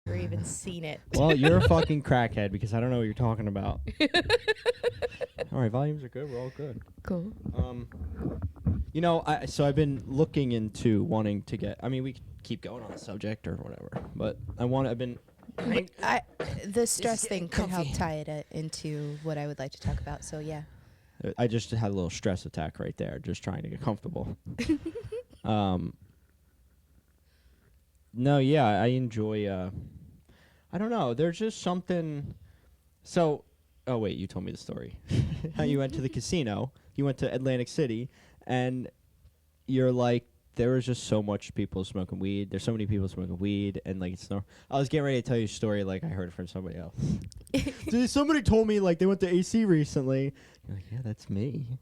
Or even seen it. Well, you're a fucking crackhead because I don't know what you're talking about. All right, volumes are good. We're all good. Cool. You know, I've been looking into wanting to get. I mean, we could keep going on the subject or whatever, but I've been. The stress getting thing could help comfy. tie it into what I would like to talk about. So yeah. I just had a little stress attack right there, just trying to get comfortable. No, yeah, I enjoy. I don't know. There's just something. So, oh wait, you told me the story. How you went to the casino. You went to Atlantic City, and you're like, there was just so much people smoking weed. There's so many people smoking weed, and like it's no. I was getting ready to tell you a story like I heard it from somebody else. Dude, somebody told me like they went to AC recently. You're like, yeah, that's me.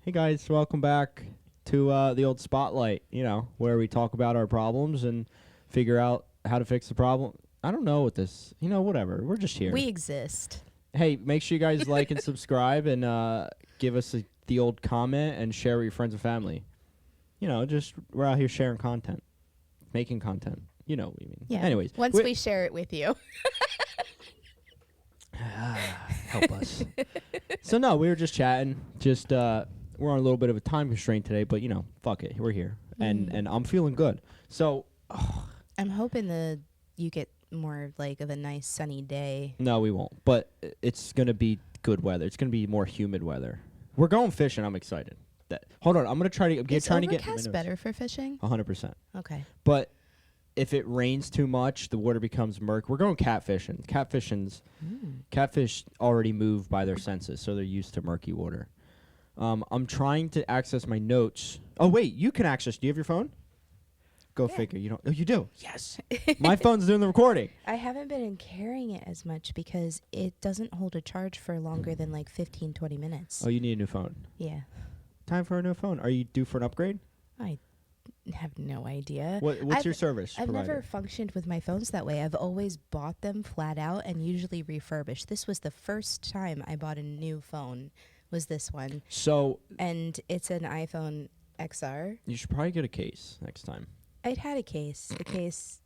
Hey guys, welcome back to the old Spotlight. You know, where we talk about our problems and figure out how to fix the problem. I don't know what this. You know, whatever. We're just here. We exist. Hey, make sure you guys like and subscribe and give us the old comment and share with your friends and family. You know, just we're out here sharing content, making content. You know what we mean. Yeah. Anyways, Once we share it with you. help us. So no, we were just chatting. Just we're on a little bit of a time constraint today, but you know, fuck it, we're here, and I'm feeling good. So I'm hoping you get more like of a nice sunny day. no, we won't. But it's gonna be good weather. It's gonna be more humid weather. We're going fishing. I'm excited. Hold on, I'm gonna try to Is trying to get overcast better for fishing? 100%. Okay. But if it rains too much, the water becomes murk. We're going catfishing. Catfish already move by their senses, so they're used to murky water. I'm trying to access my notes. Oh wait, you can access. Do you have your phone? Go figure. You don't. Oh, you do. Yes. My phone's doing the recording. I haven't been carrying it as much because it doesn't hold a charge for longer than like 15, 20 minutes. Oh, you need a new phone. Yeah. Time for a new phone. Are you due for an upgrade? I have no idea. What's your service I've provider? never functioned with my phones that way. I've always bought them flat out and usually refurbished. This was the first time I bought a new phone, was this one. So. And it's an iPhone XR. You should probably get a case next time. I'd had a case. The case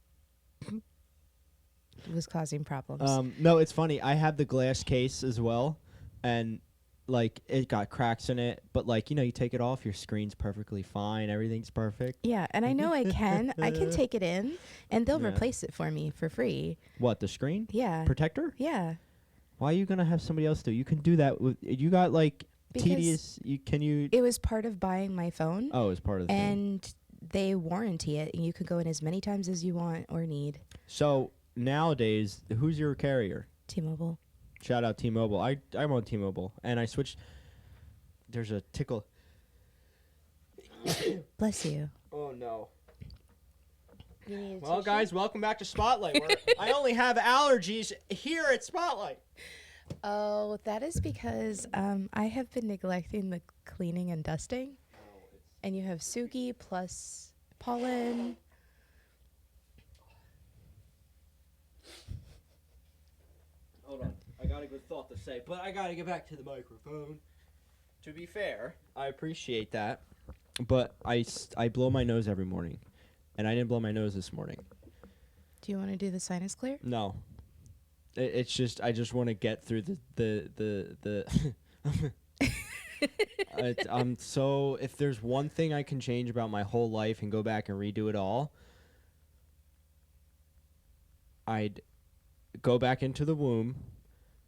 was causing problems. No, it's funny. I have the glass case as well, and like it got cracks in it. But like you take it off, your screen's perfectly fine. Everything's perfect. Yeah, and I know I can. I can take it in, and they'll Yeah. replace it for me for free. What, the screen Yeah. protector? Yeah. Why are you gonna have somebody else do? You can do that with. You got like Because tedious. You. It was part of buying my phone. Oh, it's part of the thing. And they warranty it, and you can go in as many times as you want or need. So nowadays, who's your carrier? T-Mobile. Shout out T-Mobile. I'm on T-Mobile, and I switched. There's a tickle. Bless you. Oh no. You need a Well, tissue? guys, welcome back to Spotlight. Where I only have allergies here at Spotlight. Oh, that is because I have been neglecting the cleaning and dusting. And you have Suki plus pollen. Hold on. I got a good thought to say, but I got to get back to the microphone. To be fair, I appreciate that, but I blow my nose every morning, and I didn't blow my nose this morning. Do you want to do the sinus clear? No. It's just I just want to get through the I'm so if there's one thing I can change about my whole life and go back and redo it all, I'd go back into the womb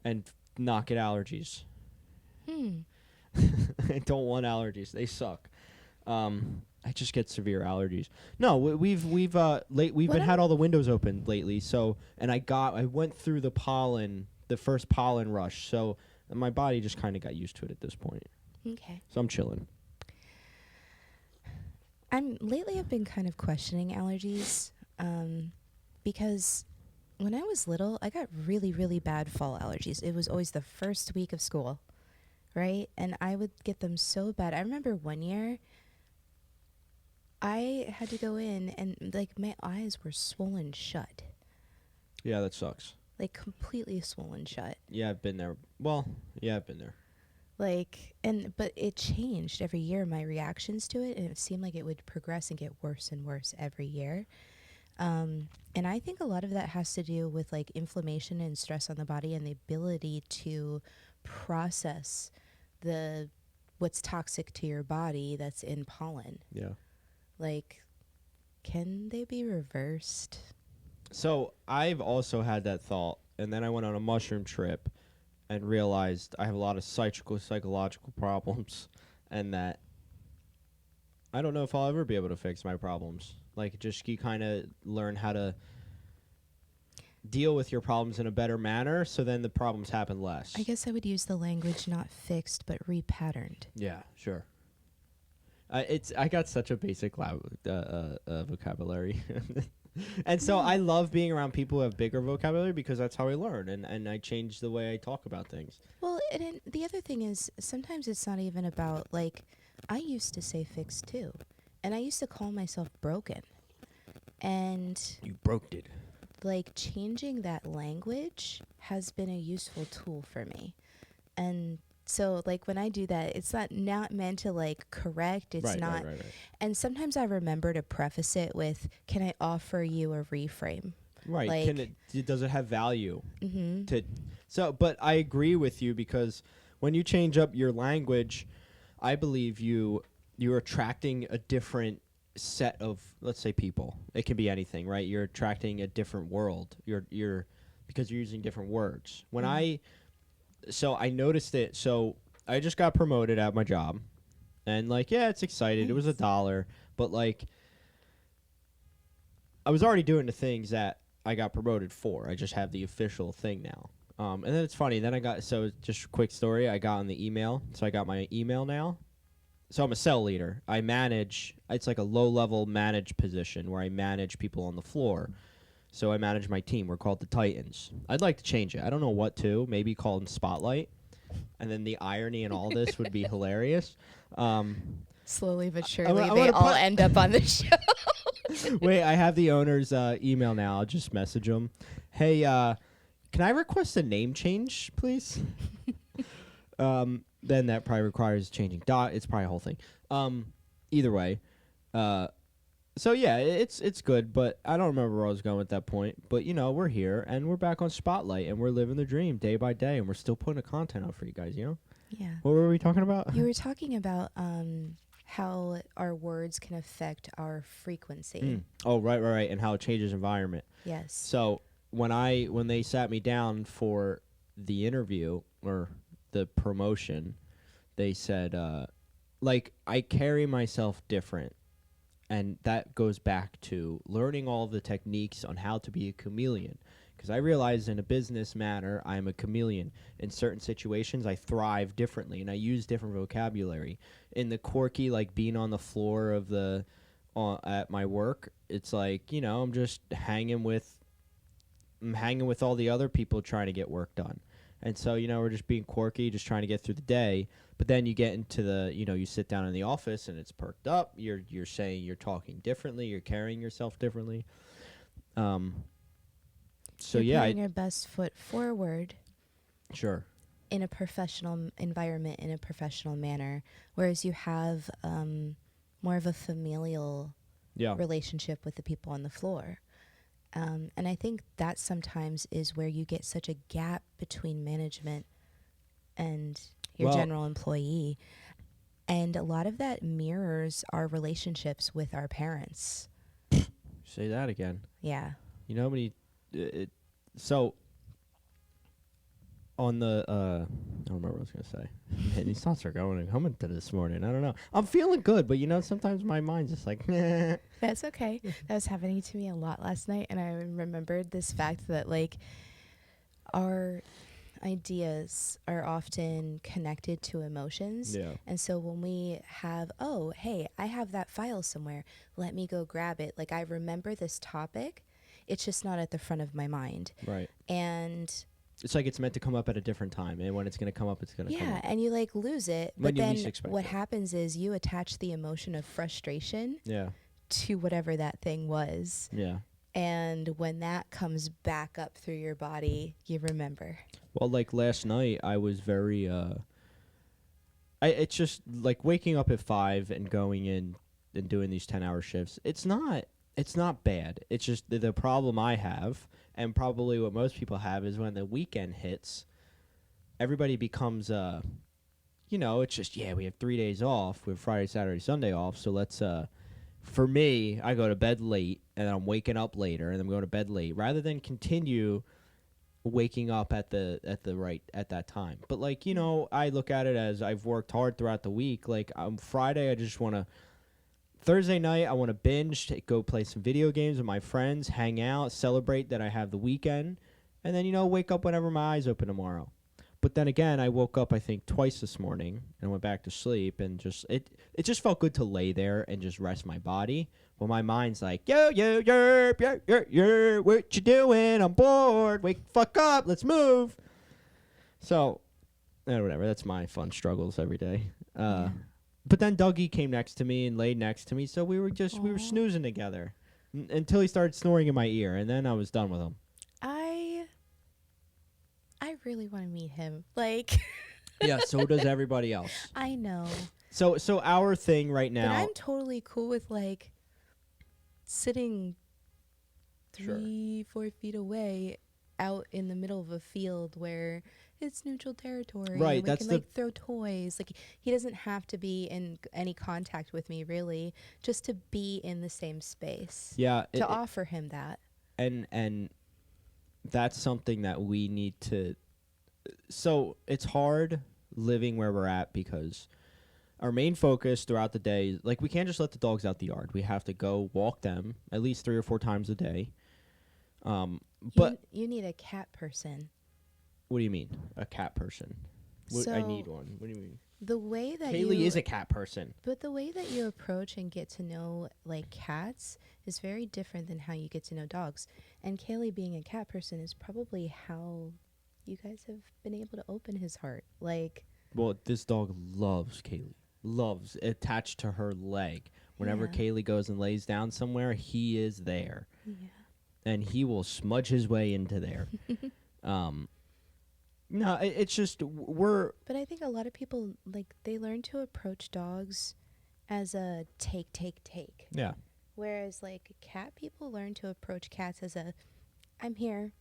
and not get allergies. I don't want allergies. They suck. I just get severe allergies. No, we've been had all the windows open lately. So and I went through the first pollen rush. So my body just kind of got used to it at this point. Okay. So I'm chilling. Lately I've been kind of questioning allergies. Because when I was little, I got really, really bad fall allergies. It was always the first week of school, right? And I would get them so bad. I remember one year I had to go in and like my eyes were swollen shut, Yeah, that sucks. like completely swollen shut. Yeah, I've been there. Well, yeah, I've been there. But it changed every year, my reactions to it, and it seemed like it would progress and get worse and worse every year. And I think a lot of that has to do with like inflammation and stress on the body and the ability to process the what's toxic to your body that's in pollen. Yeah. Like, can they be reversed? So I've also had that thought, and then I went on a mushroom trip and realized I have a lot of psychological problems, and that I don't know if I'll ever be able to fix my problems. Like, just you kind of learn how to deal with your problems in a better manner, so then the problems happen less. I guess I would use the language not fixed but repatterned. Yeah, sure. I got such a basic vocabulary. And so I love being around people who have bigger vocabulary because that's how I learn, and I change the way I talk about things. Well, and the other thing is sometimes it's not even about, like, I used to say fixed too. And I used to call myself broken. And You broke it. like changing that language has been a useful tool for me. And so like when I do that, it's not meant to like correct. It's not. Right. And sometimes I remember to preface it with, can I offer you a reframe? Right. Like, Does it have value? Mm-hmm. But I agree with you, because when you change up your language, I believe you're attracting a different set of, let's say, people. It can be anything, right? You're attracting a different world. You're because you're using different words. When I noticed it. So I just got promoted at my job, and like, yeah, it's excited. It was $1, but like, I was already doing the things that I got promoted for. I just have the official thing now. And then it's funny. Then just a quick story. I got on the email. So I got my email now. So I'm a cell leader. I manage, it's like a low-level managed position where I manage people on the floor. So I manage my team. We're called the Titans. I'd like to change it. I don't know what to. Maybe call them Spotlight. And then the irony in all this would be hilarious. Slowly but surely, I they wanna all end up on the show. Wait, I have the owner's email now. I'll just message him. Hey, can I request a name change, please? Then that probably requires changing dot. It's probably a whole thing. Either way, so yeah, it's good, but I don't remember where I was going at that point. But we're here and we're back on Spotlight and we're living the dream day by day, and we're still putting the content out for you guys. Yeah. What were we talking about? You were talking about how our words can affect our frequency. Oh, right, and how it changes environment. Yes. So when they sat me down for the interview or the promotion, they said like, I carry myself different, and that goes back to learning all of the techniques on how to be a chameleon, because I realize in a business manner I'm a chameleon. In certain situations I thrive differently and I use different vocabulary. In the quirky, like being on the floor of at my work, it's like, I'm just hanging with all the other people trying to get work done. And so, we're just being quirky, just trying to get through the day. But then you get into you sit down in the office and it's perked up. You're saying, you're talking differently. You're carrying yourself differently. So You're putting your best foot forward. Sure. In a professional environment, in a professional manner, whereas you have more of a familial relationship with the people on the floor. And I think that sometimes is where you get such a gap between management and your general employee. And a lot of that mirrors our relationships with our parents. Say that again. Yeah. So on the I don't remember what I was gonna say. Man, these thoughts are coming to this morning. I don't know. I'm feeling good, but sometimes my mind's just like, nah. That's okay. That was happening to me a lot last night, and I remembered this fact that like ideas are often connected to emotions. Yeah. And so when we have, oh, hey, I have that file somewhere, let me go grab it. Like, I remember this topic, it's just not at the front of my mind. Right. And it's like it's meant to come up at a different time, and when it's going to come up, it's going to come up. Yeah, and you like lose it. When But you then least expect what it. happens is you attach the emotion of frustration Yeah. to whatever that thing was. Yeah. And when that comes back up through your body, you remember. Well, like last night, I was very. It's just like waking up at 5 and going in and doing these 10-hour shifts. It's not bad. It's just the problem I have, and probably what most people have, is when the weekend hits, everybody becomes it's just, we have 3 days off. We have Friday, Saturday, Sunday off. So let's for me, I go to bed late and I'm waking up later and I'm going to bed late rather than continue waking up at that time. But like, I look at it as I've worked hard throughout the week. Like on Friday, I just want to Thursday night, I want to binge, go play some video games with my friends, hang out, celebrate that I have the weekend, and then, wake up whenever my eyes open tomorrow. But then again, I woke up, I think, twice this morning and went back to sleep, and just it just felt good to lay there and just rest my body. Well, my mind's like, yo, what you doing? I'm bored. Wake the fuck up. Let's move. So, whatever. That's my fun struggles every day. But then Dougie came next to me and laid next to me, so we were snoozing together until he started snoring in my ear, and then I was done with him. I really want to meet him. Like, yeah, so does everybody else. I know. So our thing right now. But I'm totally cool with like sitting 3-4 feet away out in the middle of a field where it's neutral territory. Right, and we can like throw toys. Like, he doesn't have to be in any contact with me, really, just to be in the same space. Yeah, to offer him that. And that's something that we need to. So it's hard living where we're at because our main focus throughout the day, like, we can't just let the dogs out the yard. We have to go walk them at least 3 or 4 times a day. But you need a cat person. What do you mean, a cat person? I need one. What do you mean? The way that Kaylee is a cat person. But the way that you approach and get to know like cats is very different than how you get to know dogs. And Kaylee being a cat person is probably how you guys have been able to open his heart. Like, well, this dog loves Kaylee. Loves attached to her leg. Whenever Kaylee goes and lays down somewhere, he is there. Yeah. And he will smudge his way into there. No, it's just But I think a lot of people, like, they learn to approach dogs as a take. Yeah. Whereas, like, cat people learn to approach cats as a, I'm here.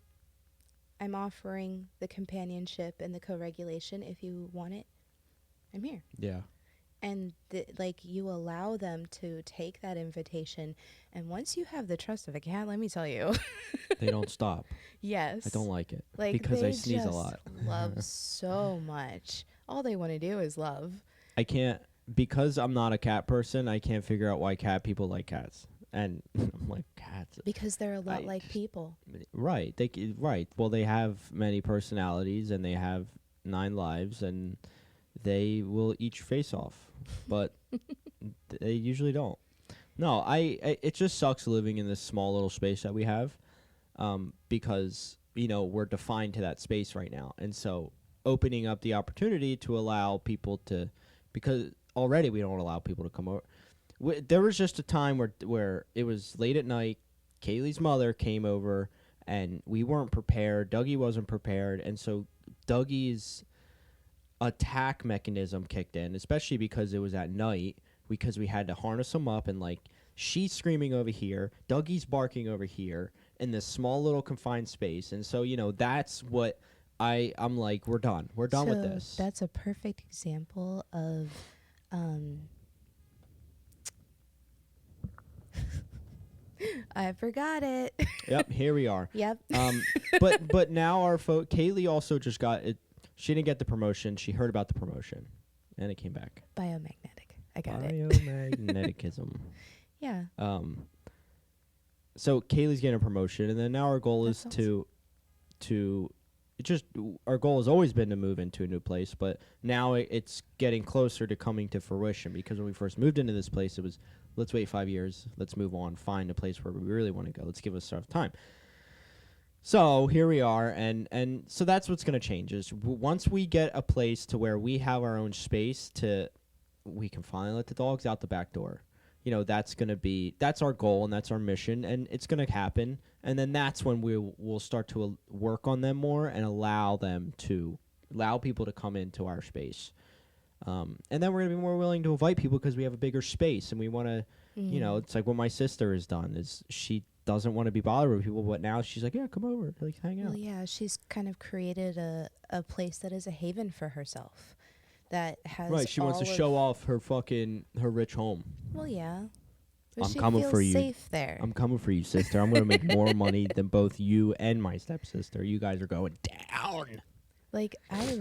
I'm offering the companionship and the co-regulation. If you want it, I'm here. Yeah. And, you allow them to take that invitation. And once you have the trust of a cat, let me tell you. They don't stop. Yes. I don't like it. Like, because I sneeze a lot. Love so much. All they want to do is love. I can't, because I'm not a cat person, I can't figure out why cat people like cats. And I'm like, cats. Because they're a lot like people. Right. Right. Well, they have many personalities and they have 9 lives and they will eat your face off. But they usually don't. No, it just sucks living in this small little space that we have, because we're defined to that space right now, and so opening up the opportunity to allow people to, because already we don't allow people to come over. There was just a time where it was late at night. Kaylee's mother came over, and we weren't prepared. Dougie wasn't prepared, and so Dougie's attack mechanism kicked in, especially because it was at night, because we had to harness him up, and like, she's screaming over here, Dougie's barking over here in this small little confined space. And so that's what I'm like, we're done with this. That's a perfect example of I forgot it. Yep, here we are. Yep. But now Kaylee also just got it. She didn't get the promotion. She heard about the promotion, and it came back. Biomagnetic. I got it. Biomagnetism. Yeah. So Kaylee's getting a promotion, and then now our goal is awesome. to it just our goal has always been to move into a new place, but now it's getting closer to coming to fruition, because when we first moved into this place, it was, let's wait 5 years, let's move on, find a place where we really want to go, let's give us enough time. So here we are, and so that's what's going to change is once we get a place to where we have our own space we can finally let the dogs out the back door. That's our goal and that's our mission, and it's going to happen. And then that's when we'll start to work on them more and allow people to come into our space. And then we're going to be more willing to invite people because we have a bigger space, and we want to, it's like what my sister has done is she doesn't want to be bothered with people, but now she's like, yeah, come over, like hang out. Well, yeah, she's kind of created a place that is a haven for herself. That has right. She wants to show off her rich home. Well, yeah. But I'm coming for you. Safe there. I'm coming for you, sister. I'm gonna make more money than both you and my stepsister. You guys are going down. Like I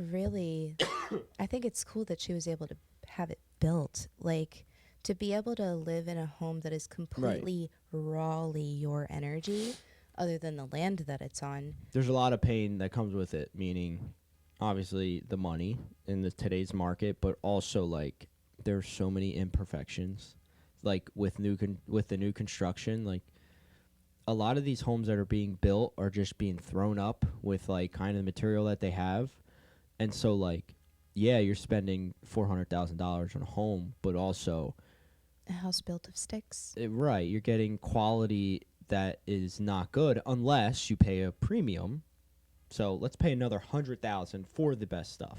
think it's cool that she was able to have it built. Like to be able to live in a home that is completely rawly your energy, other than the land that it's on. There's a lot of pain that comes with it, meaning obviously the money in today's market, but also like there's so many imperfections, like with the new construction. Like a lot of these homes that are being built are just being thrown up with like kind of the material that they have, and so like yeah, you're spending $400,000 on a home, but also a house built of sticks. Right, you're getting quality that is not good unless you pay a premium. So let's pay another $100,000 for the best stuff.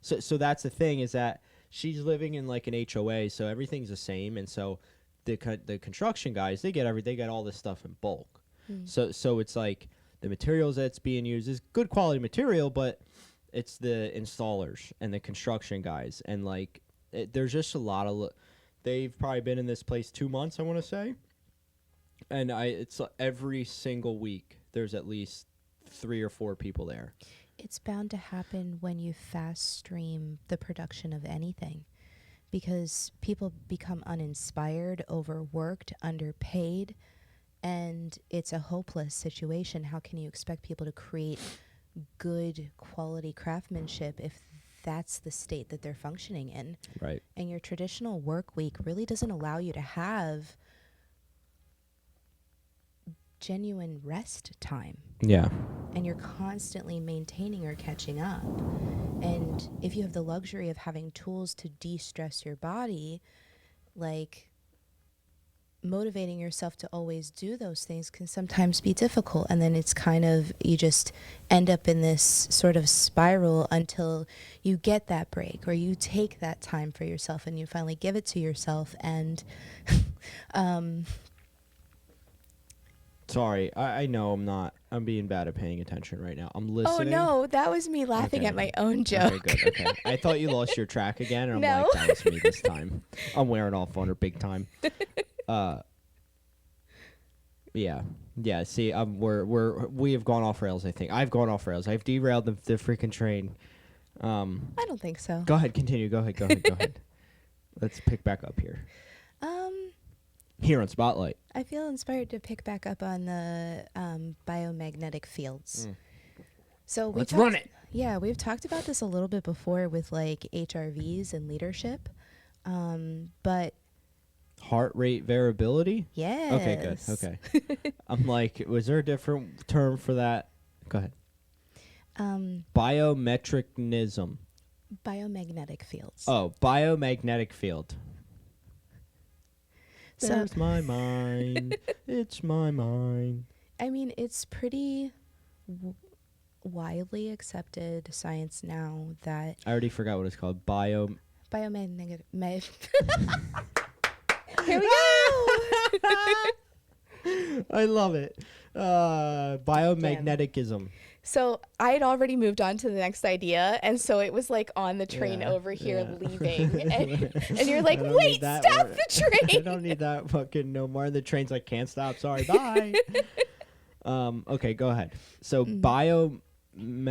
So that's the thing, is that she's living in like an HOA, so everything's the same, and so the construction guys, they get all this stuff in bulk. So it's like the materials that's being used is good quality material, but it's the installers and the construction guys, and like there's just a lot of they've probably been in this place 2 months, I want to say, and it's every single week there's at least 3 or 4 people there. It's bound to happen when you fast stream the production of anything, because people become uninspired, overworked, underpaid, and it's a hopeless situation. How can you expect people to create good quality craftsmanship if that's the state that they're functioning in? Right. And your traditional work week really doesn't allow you to have genuine rest time. Yeah. And you're constantly maintaining or catching up. And if you have the luxury of having tools to de-stress your body, like motivating yourself to always do those things can sometimes be difficult. And then it's kind of, you just end up in this sort of spiral until you get that break, or you take that time for yourself and you finally give it to yourself. And sorry, I know I'm being bad at paying attention right now. I'm listening. Oh no, that was me laughing at my own joke. Okay, good. Okay. I thought you lost your track again, and I'm No. like, that was me this time. I'm wearing off on her big time. Yeah. See, we have gone off rails. I think I've gone off rails. I've derailed the freaking train. I don't think so. Go ahead, continue. Go ahead. Let's pick back up here. Here on Spotlight. I feel inspired to pick back up on the biomagnetic fields. So let's run it. Yeah, we've talked about this a little bit before with like HRVs and leadership, but heart rate variability. Yes. Okay, good. Okay. I'm like, was there a different term for that? Go ahead. Biometricism. Biomagnetic fields. Oh, biomagnetic field. So there's my mind. It's my mind. I mean, it's pretty widely accepted science now that I already forgot what it's called. Biomagnetic. Here we go. I love it. Biomagnetism. So I had already moved on to the next idea, and so it was like on the train over here leaving, and you're like, wait, stop the train. I don't need that fucking no more. The train's like, can't stop. Sorry, bye. Okay, go ahead. So biomagnetic fields.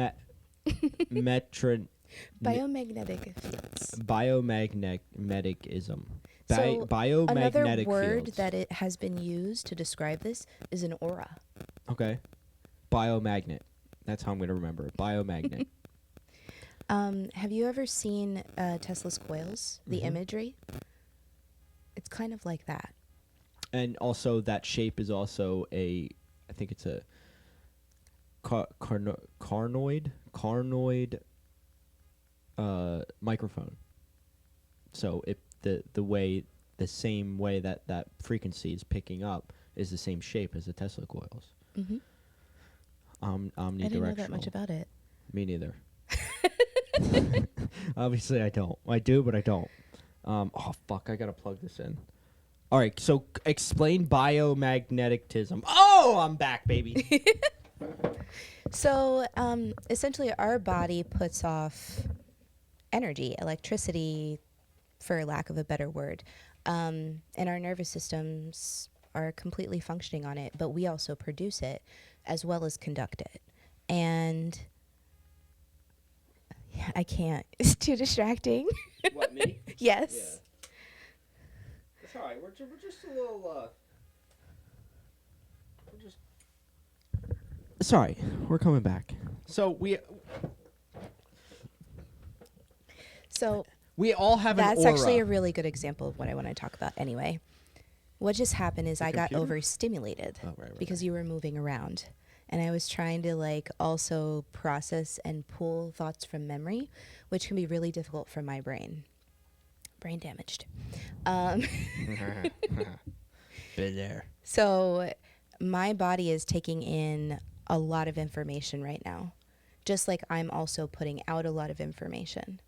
Biomagnetism. So biomagnetic another word fields. that it has been used to describe this is an aura. Okay. Biomagnet. That's how I'm going to remember it. Biomagnet. Have you ever seen Tesla's coils, the imagery? It's kind of like that. And also that shape is also I think it's a carnoid microphone. So the same way that frequency is picking up is the same shape as the Tesla coils. Mm-hmm. Omnidirectional. I didn't know that much about it. Me neither. Obviously, I don't. I do, but I don't. Oh, fuck. I got to plug this in. All right. So explain biomagnetism. Oh, I'm back, baby. So essentially, our body puts off energy, electricity, for lack of a better word. And our nervous systems are completely functioning on it, but we also produce it as well as conduct it. And yeah, I can't. It's too distracting. What, me? Yes. Yeah. It's all right. We're just a little... Sorry. We're coming back. So we all have an aura. That's actually a really good example of what I want to talk about anyway. What just happened is I got overstimulated because you were moving around. And I was trying to also process and pull thoughts from memory, which can be really difficult for my brain. Brain damaged. Been there. So my body is taking in a lot of information right now, just like I'm also putting out a lot of information.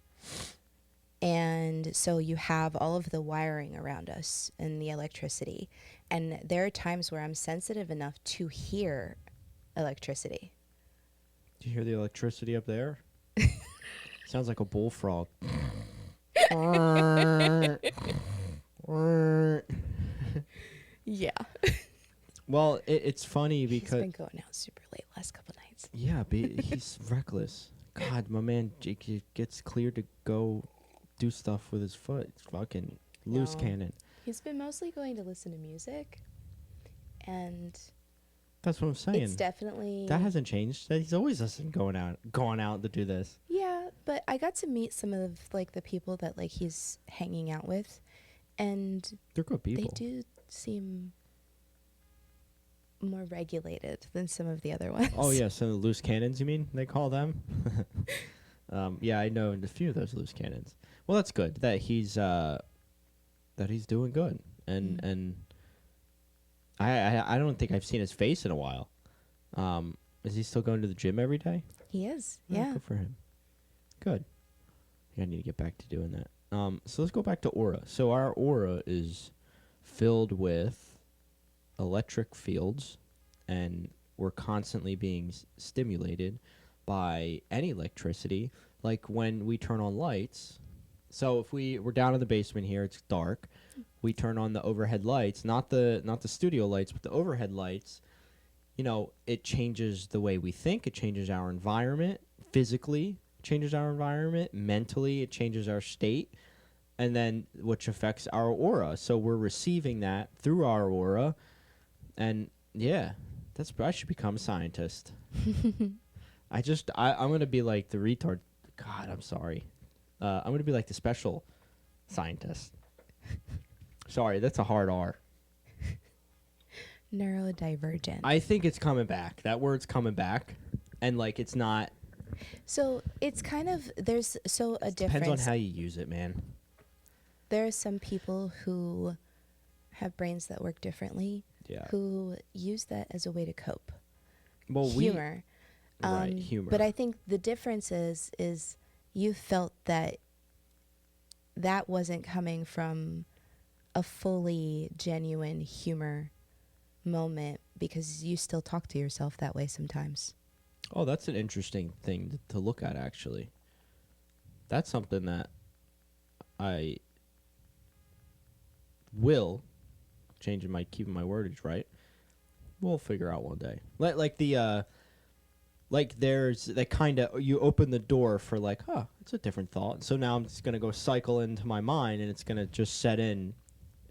And so you have all of the wiring around us and the electricity. And there are times where I'm sensitive enough to hear electricity. Do you hear the electricity up there? Sounds like a bullfrog. Yeah. Well, it's funny because... He's been going out super late last couple nights. Yeah, he's reckless. God, my man Jake gets cleared to go do stuff with his foot. It's fucking loose cannon. He's been mostly going to listen to music, and that's what I'm saying. It's definitely... That hasn't changed. He's always listening, going out to do this. Yeah, but I got to meet some of the people that he's hanging out with, and they're good people. They do seem more regulated than some of the other ones. Oh yeah, some of the loose cannons, you mean they call them? Yeah, I know a few of those loose cannons. Well, that's good that he's doing good, and I don't think I've seen his face in a while. Is he still going to the gym every day? He is. Oh, yeah. Good for him. Good. I need to get back to doing that. So let's go back to aura. So our aura is filled with electric fields, and we're constantly being stimulated by any electricity. Like when we turn on lights. So if we're down in the basement here, it's dark. We turn on the overhead lights, not the studio lights, but the overhead lights. You know, it changes the way we think. It changes our environment physically. It changes our environment mentally. It changes our state, and then which affects our aura. So we're receiving that through our aura, and yeah, I should become a scientist. I'm gonna be like the retard. God, I'm sorry. I'm going to be like the special scientist. Sorry, that's a hard R. Neurodivergent. I think it's coming back. That word's coming back. And, it's not... So, it's kind of... There's a difference. Depends on how you use it, man. There are some people who have brains that work differently. Yeah. Who use that as a way to cope. Well, humor. Right, humor. But I think the difference is you felt that wasn't coming from a fully genuine humor moment because you still talk to yourself that way sometimes. Oh, that's an interesting thing to look at, actually. That's something that I will, keeping my wordage right, we'll figure out one day. There's that kind of, you open the door for it's a different thought. So now I'm just going to go cycle into my mind, and it's going to just set in,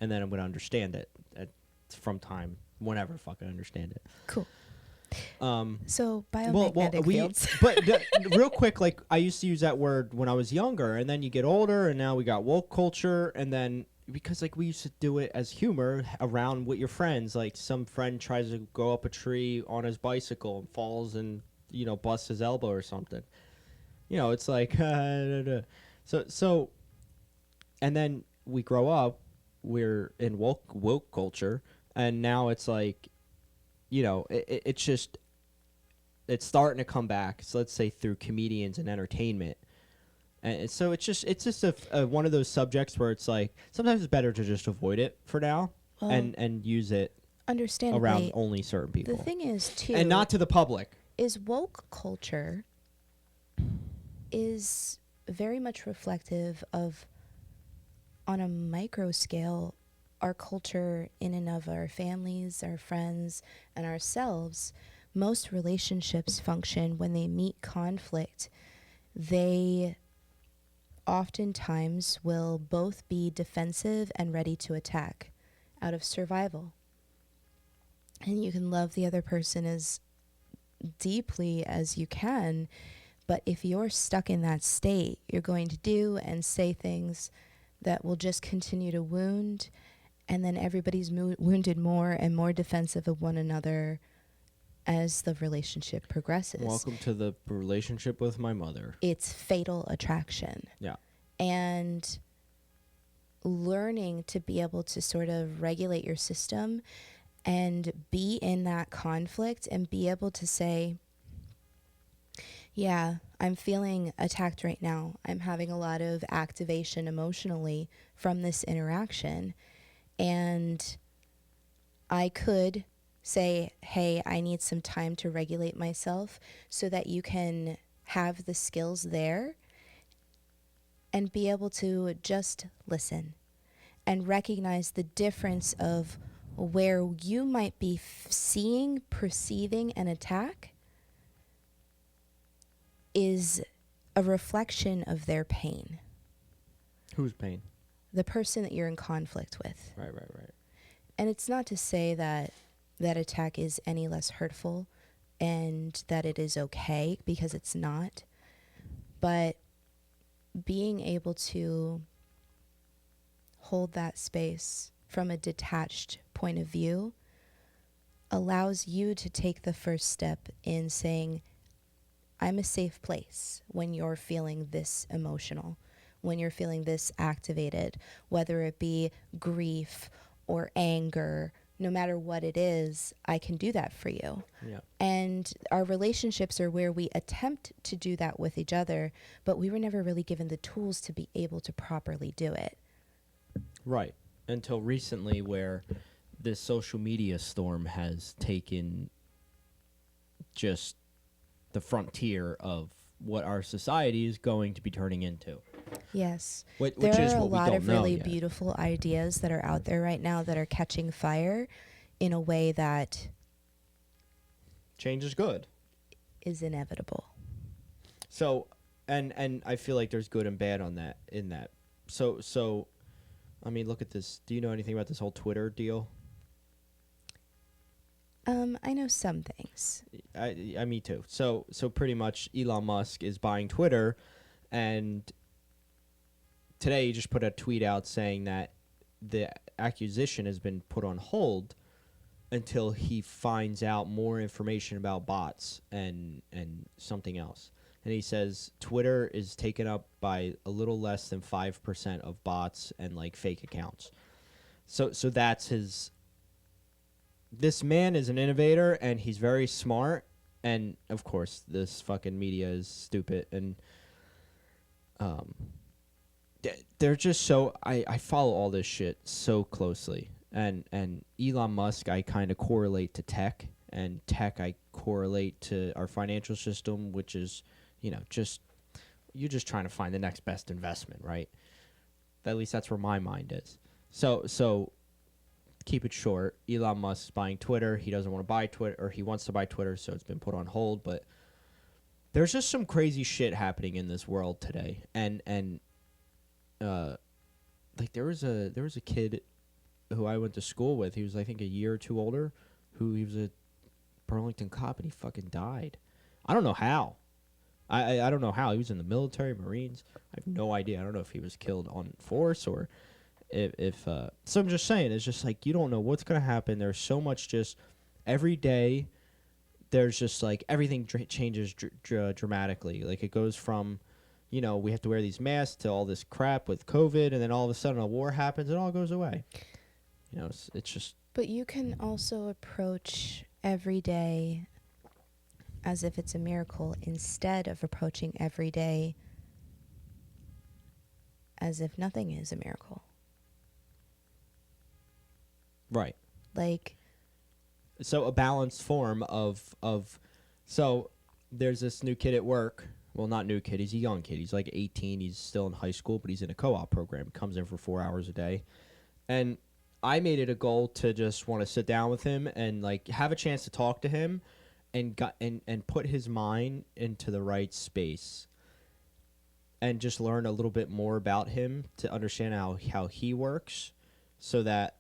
and then I'm going to understand it from time, whenever fucking understand it. Cool. So biomagnetic fields. But real quick, like I used to use that word when I was younger, and then you get older, and now we got woke culture, and then because like we used to do it as humor around with your friends, like some friend tries to go up a tree on his bicycle and falls and busts his elbow or something. It's like so, and then we grow up, we're in woke culture, and now it's like, it's just. It's starting to come back. So let's say through comedians and entertainment, and so it's just a one of those subjects where it's like sometimes it's better to just avoid it for now and use it around only certain people. The thing is too, and not to the public. Is woke culture is very much reflective of, on a micro scale, our culture in and of our families, our friends, and ourselves. Most relationships function when they meet conflict. They oftentimes will both be defensive and ready to attack out of survival. And you can love the other person as deeply as you can, but if you're stuck in that state, you're going to do and say things that will just continue to wound, and then everybody's wounded more and more defensive of one another as the relationship progresses. Welcome to the relationship with my mother. It's fatal attraction. Yeah. And learning to be able to sort of regulate your system and be in that conflict and be able to say, yeah, I'm feeling attacked right now. I'm having a lot of activation emotionally from this interaction. And I could say, hey, I need some time to regulate myself, so that you can have the skills there and be able to just listen and recognize the difference of where you might be seeing, perceiving an attack is a reflection of their pain. Whose pain? The person that you're in conflict with. Right. And it's not to say that that attack is any less hurtful and that it is okay, because it's not. But being able to hold that space from a detached point of view allows you to take the first step in saying, I'm a safe place when you're feeling this emotional, when you're feeling this activated, whether it be grief or anger. No matter what it is, I can do that for you. Yeah. And our relationships are where we attempt to do that with each other, but we were never really given the tools to be able to properly do it. Right. Until recently, where this social media storm has taken just the frontier of what our society is going to be turning into. Yes. Which there is are what a lot of really yet. Beautiful ideas that are out there right now that are catching fire in a way that change is good. Is inevitable. So, and I feel like there's good and bad on that in that. So I mean, look at this. Do you know anything about this whole Twitter deal? I know some things. I me too. So pretty much Elon Musk is buying Twitter, and today he just put a tweet out saying that the acquisition has been put on hold until he finds out more information about bots and something else. And he says Twitter is taken up by a little less than 5% of bots and like fake accounts. So that's his. This man is an innovator, and he's very smart, and of course this fucking media is stupid, and they're just so I follow all this shit so closely, and Elon Musk I kind of correlate to tech, and tech I correlate to our financial system, which is just you're just trying to find the next best investment, right? At least that's where my mind is. So keep it short, Elon Musk's buying Twitter. He doesn't want to buy Twitter, or he wants to buy Twitter, so it's been put on hold. But there's just some crazy shit happening in this world today, and like there was a kid who I went to school with. He was I think a year or two older, who he was a Burlington cop and he fucking died. I don't know how. I don't know how. He was in the military, Marines. I have no idea. I don't know if he was killed on force or if so I'm just saying, it's just like you don't know what's going to happen. There's so much just every day there's just like everything changes dramatically. Like it goes from, you know, we have to wear these masks to all this crap with COVID, and then all of a sudden a war happens and it all goes away. You know, it's just. But you can also approach every day as if it's a miracle instead of approaching every day as if nothing is a miracle. Right. Like. So a balanced form of so there's this new kid at work. Well, not new kid. He's a young kid. He's like 18. He's still in high school, but he's in a co-op program. He comes in for 4 hours a day. And I made it a goal to just want to sit down with him and like have a chance to talk to him and put his mind into the right space and just learn a little bit more about him to understand how he works, so that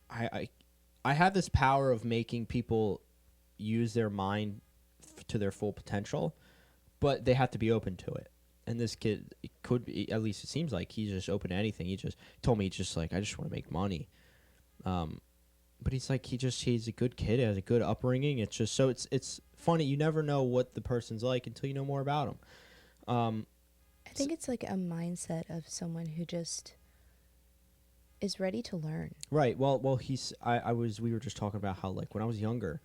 I have this power of making people use their mind to their full potential, but they have to be open to it. And this kid could be, at least it seems like he's just open to anything. He just told me, he's just like, I just want to make money. But he's like, he's a good kid, has a good upbringing. It's just, so it's funny. You never know what the person's like until you know more about him. I think it's like a mindset of someone who just is ready to learn. Right. Well, we were just talking about how, like, when I was younger,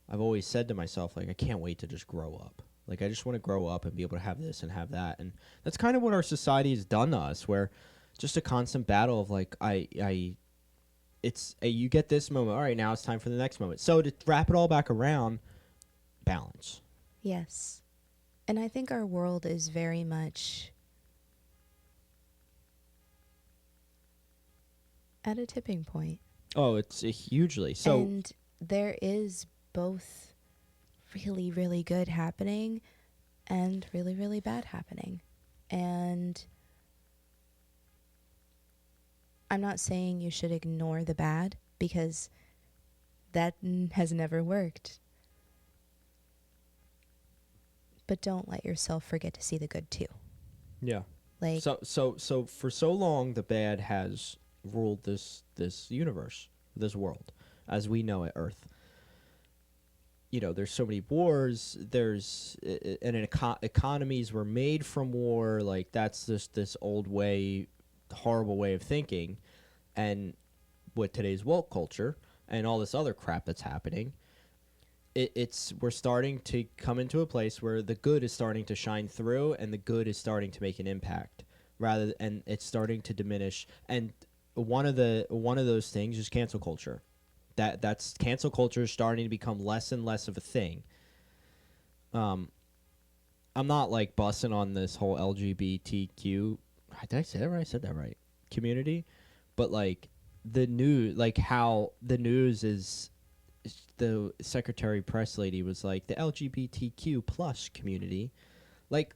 I've always said to myself, like, I can't wait to just grow up. Like, I just want to grow up and be able to have this and have that. And that's kind of what our society has done to us, where just a constant battle of, like, you get this moment. All right, now it's time for the next moment. So to wrap it all back around, balance. Yes. And I think our world is very much at a tipping point. Oh, it's hugely. So, and there is both really, really good happening and really, really bad happening. And I'm not saying you should ignore the bad, because that has never worked. But don't let yourself forget to see the good too. Yeah. Like, so for so long the bad has ruled this universe, this world as we know it, Earth. You know, there's so many wars, economies were made from war. Like, that's this old way, horrible way of thinking. And with today's woke culture and all this other crap that's happening, we're starting to come into a place where the good is starting to shine through and the good is starting to make an impact, and it's starting to diminish. And one of those things is cancel culture. That's cancel culture is starting to become less and less of a thing. I'm not like bussing on this whole LGBTQ. Did I say that right? I said that right. Community, but like the news, like how the news is. The secretary press lady was like the LGBTQ plus community, like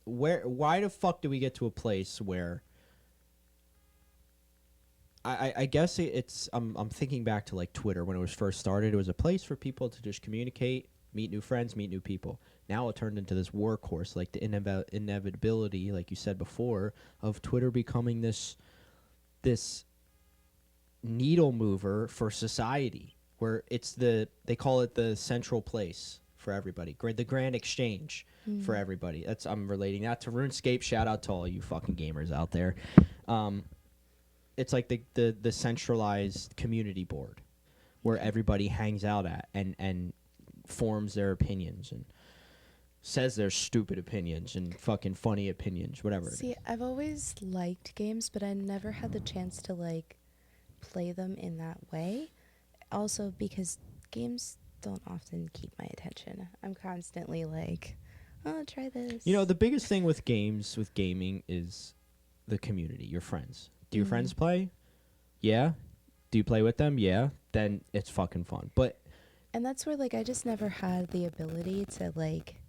why the fuck do we get to a place where I guess it's I'm thinking back to like Twitter when it was first started. It was a place for people to just communicate, meet new friends, meet new people. Now it turned into this workhorse, like the inevitability, like you said before, of Twitter becoming this needle mover for society, where they call it the central place for everybody, the grand exchange for everybody. I'm relating that to RuneScape. Shout out to all you fucking gamers out there. It's like the centralized community board where everybody hangs out at and forms their opinions and says their stupid opinions and fucking funny opinions, whatever. See, I've always liked games, but I never had the chance to like play them in that way. Also because games don't often keep my attention. I'm constantly like, oh, try this. You know, the biggest thing with gaming is the community, your friends. Do your friends play? Yeah. Do you play with them? Yeah. Then it's fucking fun. And that's where, like, I just never had the ability to, like,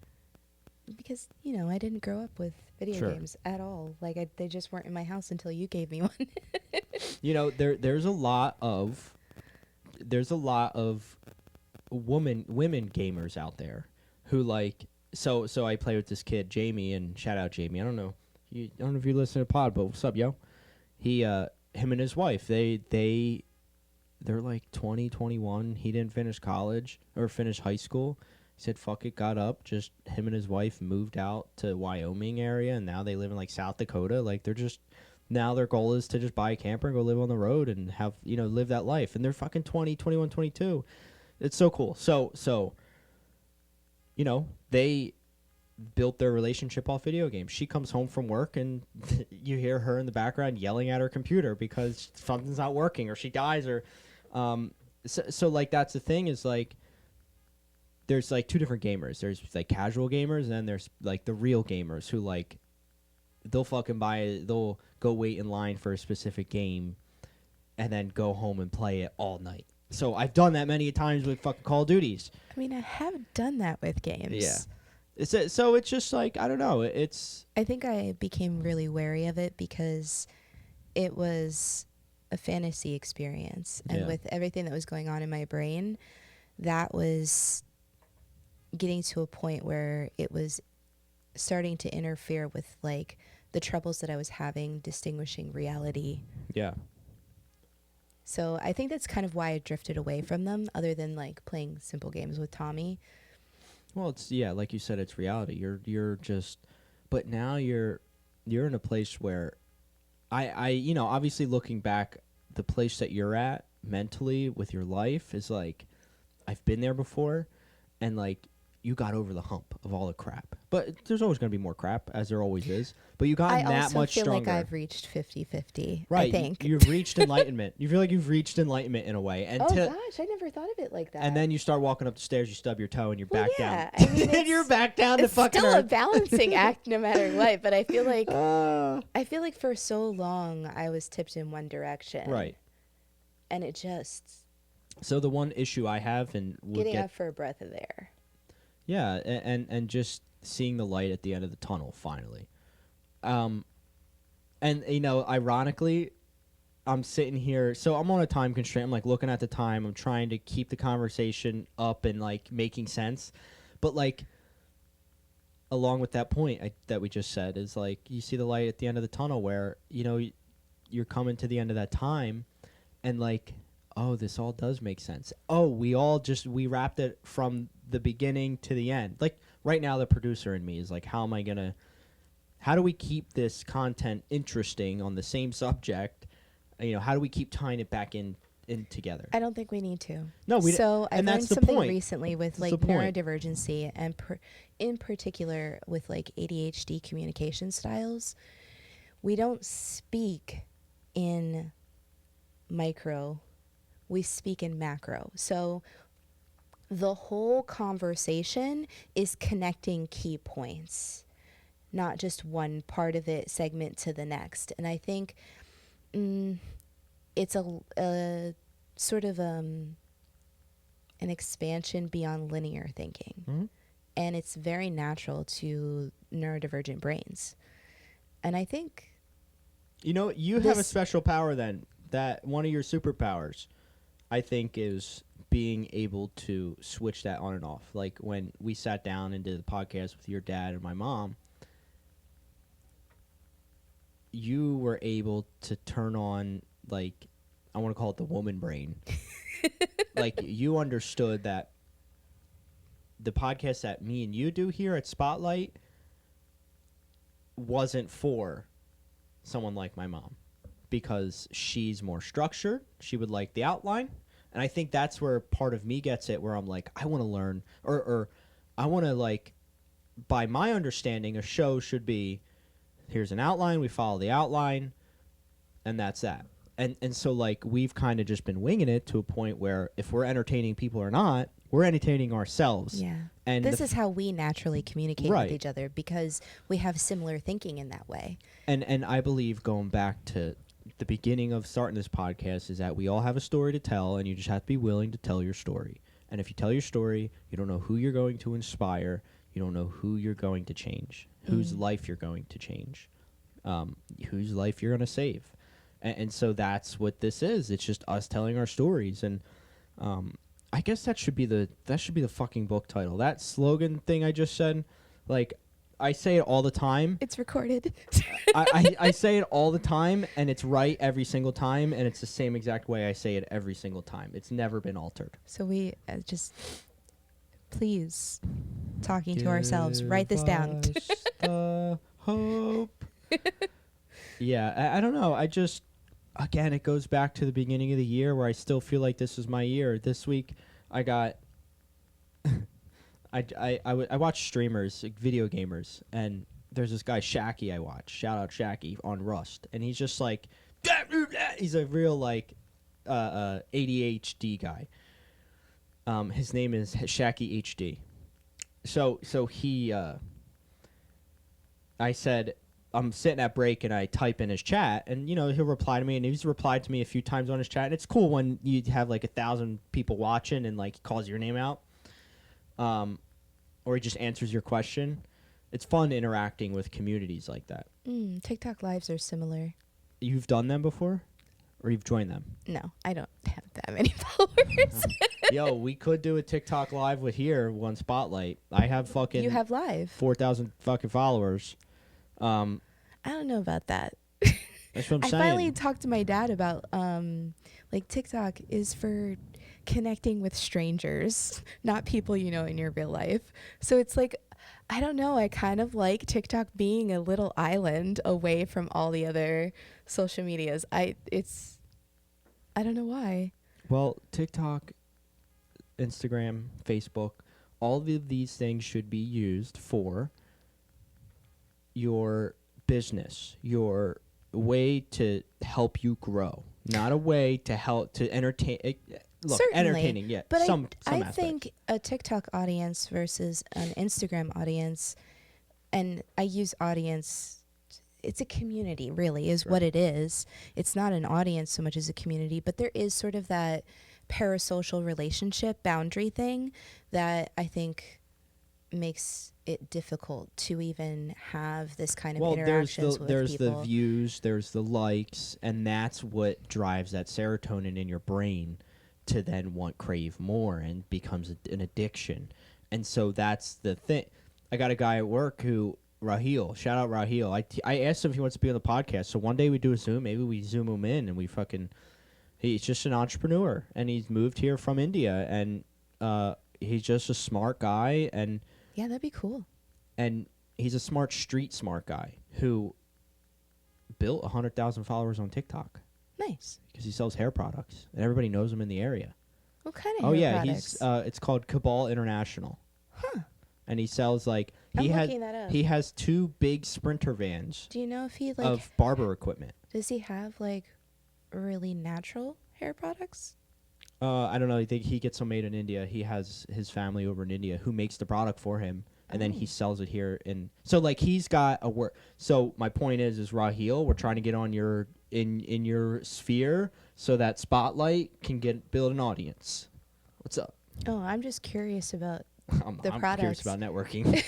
because, you know, I didn't grow up with video games at all. Like, they just weren't in my house until you gave me one. You know, there's a lot of women gamers out there who like so I play with this kid Jamie, and shout out Jamie. I don't know if you listen to the pod, but what's up, yo? He him and his wife, they're like 20, 21. He didn't finish college or finish high school. He said fuck it, got up, just him and his wife moved out to Wyoming area, and now they live in like South Dakota. Like they're just now their goal is to just buy a camper and go live on the road and have, live that life. And they're fucking 20, 21, 22. It's so cool. So they built their relationship off video games. She comes home from work and you hear her in the background yelling at her computer because something's not working or she dies or so like that's the thing is like there's like two different gamers. There's like casual gamers and then there's like the real gamers who like they'll go wait in line for a specific game and then go home and play it all night. So I've done that many times with fucking Call of Duties. I mean, I have done that with games. Yeah. So it's just like, I don't know. I think I became really wary of it because it was a fantasy experience. And with everything that was going on in my brain, that was getting to a point where it was starting to interfere with like the troubles that I was having distinguishing reality. Yeah. So I think that's kind of why I drifted away from them, other than like playing simple games with Tommy. Well, it's like you said, it's reality. You're just, but now you're in a place where, I obviously looking back, the place that you're at mentally with your life is like, I've been there before, and like you got over the hump of all the crap. But there's always going to be more crap, as there always is. But you got that much stronger. I also feel like I've reached 50-50, right, I think. You've reached enlightenment. You feel like you've reached enlightenment in a way. And gosh, I never thought of it like that. And then you start walking up the stairs, you stub your toe, and you're back down. I mean, and you're back down to fucking It's still earth. a balancing act no matter what, but I feel like for so long I was tipped in one direction. Right. And it just... So the one issue I have and getting up for a breath of air. Yeah, and just seeing the light at the end of the tunnel finally. And ironically, I'm sitting here, so I'm on a time constraint. I'm like looking at the time. I'm trying to keep the conversation up and like making sense. But like along with that point that we just said is like you see the light at the end of the tunnel where, you're coming to the end of that time and like, oh, this all does make sense. Oh, we wrapped it from the beginning to the end. Like right now, the producer in me is like, how do we keep this content interesting on the same subject? How do we keep tying it back in together? I don't think we need to. No, we. So I learned something recently with like neurodivergency and in particular with like ADHD communication styles. We don't speak in micro. We speak in macro. So the whole conversation is connecting key points, not just one part of it segment to the next. And I think it's a sort of an expansion beyond linear thinking. Mm-hmm. And it's very natural to neurodivergent brains. And I think... you have a special power then, that one of your superpowers, I think, is being able to switch that on and off. Like when we sat down and did the podcast with your dad and my mom, you were able to turn on, like, I want to call it the woman brain. Like you understood that the podcast that me and you do here at Spotlight wasn't for someone like my mom because she's more structured. She would like the outline. And I think that's where part of me gets it, where I'm like, I want to learn, or I want to, like, by my understanding, a show should be, here's an outline, we follow the outline, and that's that. And so, like, we've kind of just been winging it to a point where if we're entertaining people or not, we're entertaining ourselves. Yeah. And this is how we naturally communicate with each other because we have similar thinking in that way. And I believe, going back to the beginning of starting this podcast, is that we all have a story to tell, and you just have to be willing to tell your story. And if you tell your story, you don't know who you're going to inspire. You don't know who you're going to change, whose life you're going to change, whose life you're going to save. And so that's what this is. It's just us telling our stories. And I guess that should be the fucking book title. That slogan thing I just said, like, I say it all the time. It's recorded. I say it all the time, and it's right every single time, and it's the same exact way I say it every single time. It's never been altered. So we just, please, talking to ourselves, write this down. The hope. Yeah, I don't know. I just, again, it goes back to the beginning of the year where I still feel like this is my year. This week, I got... I watch streamers, like video gamers, and there's this guy Shacky I watch. Shout out Shacky on Rust, and he's just like, he's a real like ADHD guy. His name is Shacky HD. So he, I said, I'm sitting at break and I type in his chat, and he'll reply to me, and he's replied to me a few times on his chat, and it's cool when you have like 1,000 people watching and like he calls your name out. Or he just answers your question. It's fun interacting with communities like that. TikTok lives are similar. You've done them before? Or you've joined them? No, I don't have that many followers. Yo, we could do a TikTok live with here one Spotlight. I have fucking... You have live. 4,000 fucking followers. I don't know about that. That's what I'm saying. I finally talked to my dad about, like, TikTok is for connecting with strangers, not people you know in your real life. So it's like, I don't know, I kind of like TikTok being a little island away from all the other social medias. I don't know why. Well, TikTok, Instagram, Facebook, all of these things should be used for your business, your way to help you grow, not a way to help to entertain. Look, certainly, entertaining, yeah. But some I aspects. think a TikTok audience versus an Instagram audience, and I use audience, it's a community, really, is what it is. It's not an audience so much as a community, but there is sort of that parasocial relationship boundary thing that I think makes it difficult to even have this kind of interactions with there's people. The views, there's the likes, and that's what drives that serotonin in your brain to then crave more, and becomes an addiction. And so that's the thing. I got a guy at work who, Raheel, shout out Raheel. I asked him if he wants to be on the podcast. So one day we do a Zoom, maybe we Zoom him in, and we fucking, he's just an entrepreneur, and he's moved here from India, and he's just a smart guy, and yeah, that'd be cool. And he's a smart guy who built 100,000 followers on TikTok. Nice. Because he sells hair products, and everybody knows him in the area. What kind of hair products? It's called Cabal International. Huh. And he sells I'm looking that up. He has 2 big Sprinter vans. Do you know if he of barber equipment? Does he have really natural hair products? I don't know. I think he gets them made in India. He has his family over in India who makes the product for him, and then he sells it here. So he's got a work. So my point is Raheel, we're trying to get on your in your sphere so that Spotlight can build an audience. What's up? Oh, I'm just curious about I'm products. curious about networking.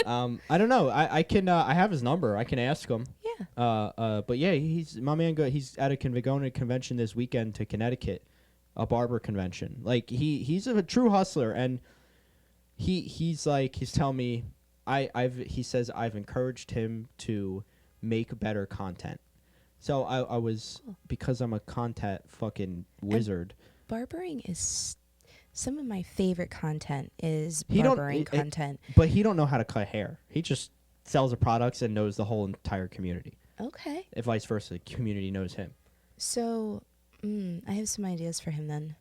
I don't know. I can. I have his number. I can ask him. Yeah. But yeah, he's my man. He's at going to a convention this weekend to Connecticut, a barber convention. He's a true hustler, and he's telling me, he says I've encouraged him to make better content. So I was, because I'm a content fucking wizard. And barbering is some of my favorite content is barbering content. But he don't know how to cut hair. He just sells the products and knows the whole entire community. Okay. If vice versa, the community knows him. So, I have some ideas for him then.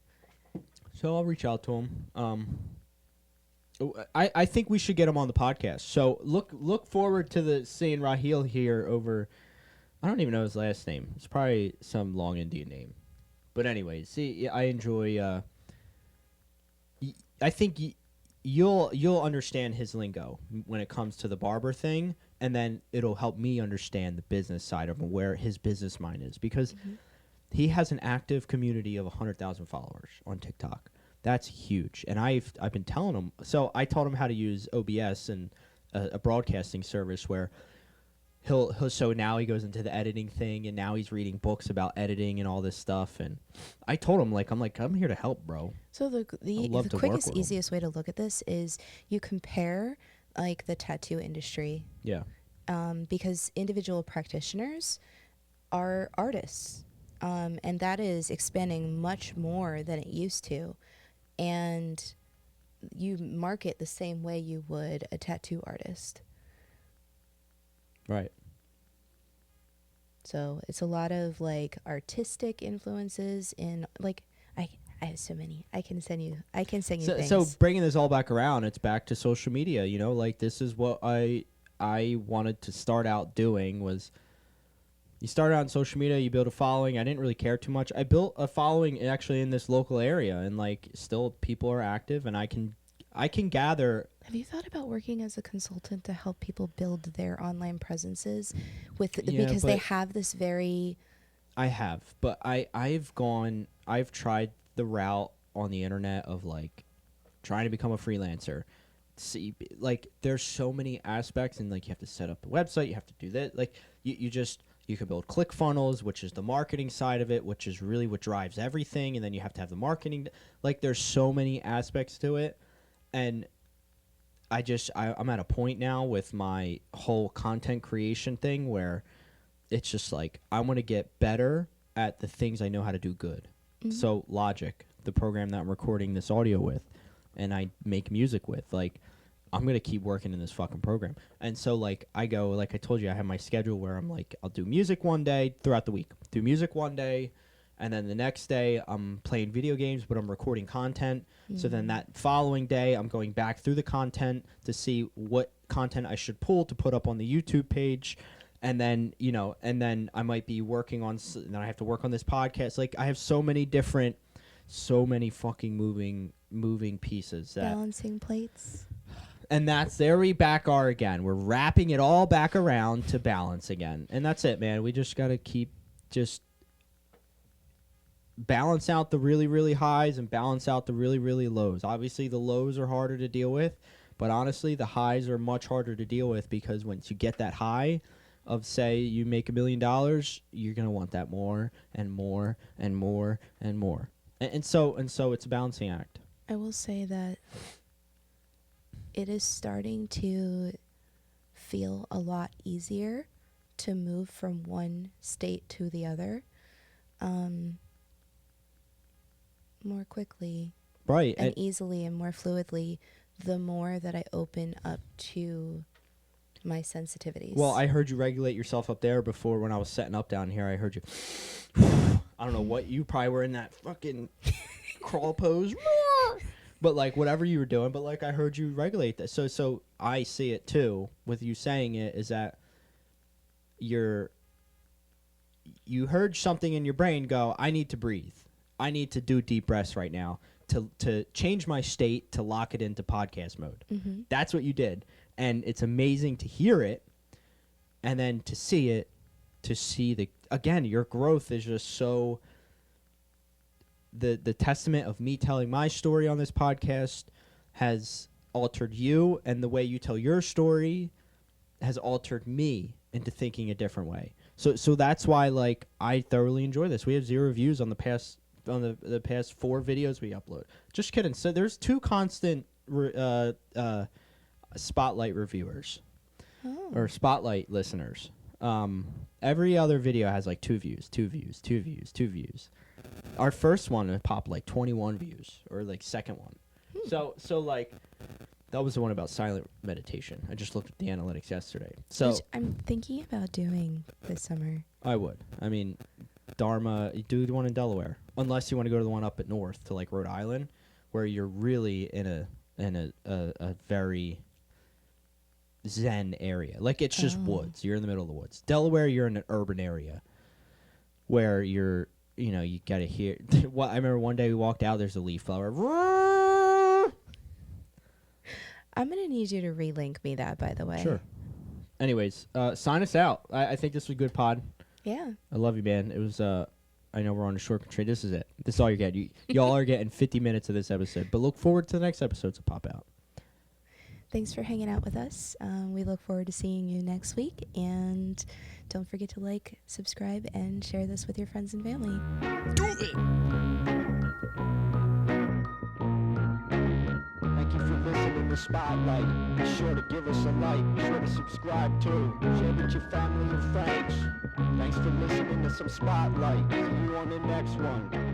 So I'll reach out to him. I think we should get him on the podcast. So look forward to seeing Raheel here over. I don't even know his last name. It's probably some long Indian name. But anyway, see, I enjoy. I think you'll understand his lingo when it comes to the barber thing, and then it'll help me understand the business side of him, where his business mind is, because he has an active community of 100,000 followers on TikTok. That's huge, and I've been telling him. So I taught him how to use OBS and a broadcasting service where so now he goes into the editing thing, and now he's reading books about editing and all this stuff. And I told him, I'm here to help, bro. So the quickest, easiest way to look at this is you compare like the tattoo industry. Yeah. Because individual practitioners are artists, and that is expanding much more than it used to. And you market the same way you would a tattoo artist. Right. So it's a lot of like artistic influences in like I have so many. I can send you things. So bringing this all back around, it's back to social media. You know, like this is what I wanted to start out doing was. You start out on social media, you build a following. I didn't really care too much. I built a following actually in this local area, and like still people are active, and I can gather. Have you thought about working as a consultant to help people build their online presences because they have this very... I have, but I've tried the route on the internet of like trying to become a freelancer. See, like there's so many aspects, and like you have to set up the website, you have to do that. Like you can build ClickFunnels, which is the marketing side of it, which is really what drives everything. And then you have to have the marketing. Like there's so many aspects to it. And I'm at a point now with my whole content creation thing where it's just like, I want to get better at the things I know how to do good. Mm-hmm. So Logic, the program that I'm recording this audio with, and I make music with, like, I'm going to keep working in this fucking program. And so, like, I go, like I told you, I have my schedule where I'm like, I'll do music one day throughout the week. Do music one day, and then the next day I'm playing video games, but I'm recording content. Mm-hmm. So then that following day, I'm going back through the content to see what content I should pull to put up on the YouTube page. And then, you know, and then I might be working on, and then I have to work on this podcast. Like, I have so many fucking moving pieces. Balancing plates. And there we back are again. We're wrapping it all back around to balance again. And that's it, man. We just got to keep just balance out the really, really highs and balance out the really, really lows. Obviously, the lows are harder to deal with. But honestly, the highs are much harder to deal with because once you get that high of, say, you make $1 million, you're going to want that more and more and more and more. And so it's a balancing act. I will say that it is starting to feel a lot easier to move from one state to the other more quickly, right, and easily and more fluidly the more that I open up to my sensitivities. Well, I heard you regulate yourself up there before when I was setting up down here. I heard you. I don't know what you probably were in that fucking crawl pose. But like whatever you were doing, but like I heard you regulate this. So I see it too with you saying it is that you heard something in your brain go, I need to breathe. I need to do deep breaths right now to change my state to lock it into podcast mode. Mm-hmm. That's what you did. And it's amazing to hear it and then to see it, again, your growth is just so... The testament of me telling my story on this podcast has altered you, and the way you tell your story has altered me into thinking a different way. So that's why, like, I thoroughly enjoy this. We have 0 views on the past 4 videos we upload. Just kidding. So there's 2 constant spotlight reviewers or spotlight listeners. Every other video has like 2 views, 2 views, 2 views, 2 views. Our first one popped like 21 views, or like second one. So like that was the one about silent meditation. I just looked at the analytics yesterday. So which I'm thinking about doing this summer. I would. I mean, Dharma, you do the one in Delaware, unless you want to go to the one up at north to like Rhode Island, where you're really in a very zen area. Like it's just woods. You're in the middle of the woods. Delaware, you're in an urban area where you got to hear. Well, I remember one day we walked out, there's a leaf blower. I'm going to need you to relink me that, by the way. Sure. Anyways, sign us out. I think this was a good pod. Yeah. I love you, man. It was, I know we're on a short constraint. This is it. This is all you're getting. Y'all are getting 50 minutes of this episode. But look forward to the next episodes to pop out. Thanks for hanging out with us. We look forward to seeing you next week. And don't forget to like, subscribe, and share this with your friends and family. Do it! Thank you for listening to Spotlight. Be sure to give us a like. Be sure to subscribe too. Share with your family and friends. Thanks for listening to some Spotlight. See you on the next one.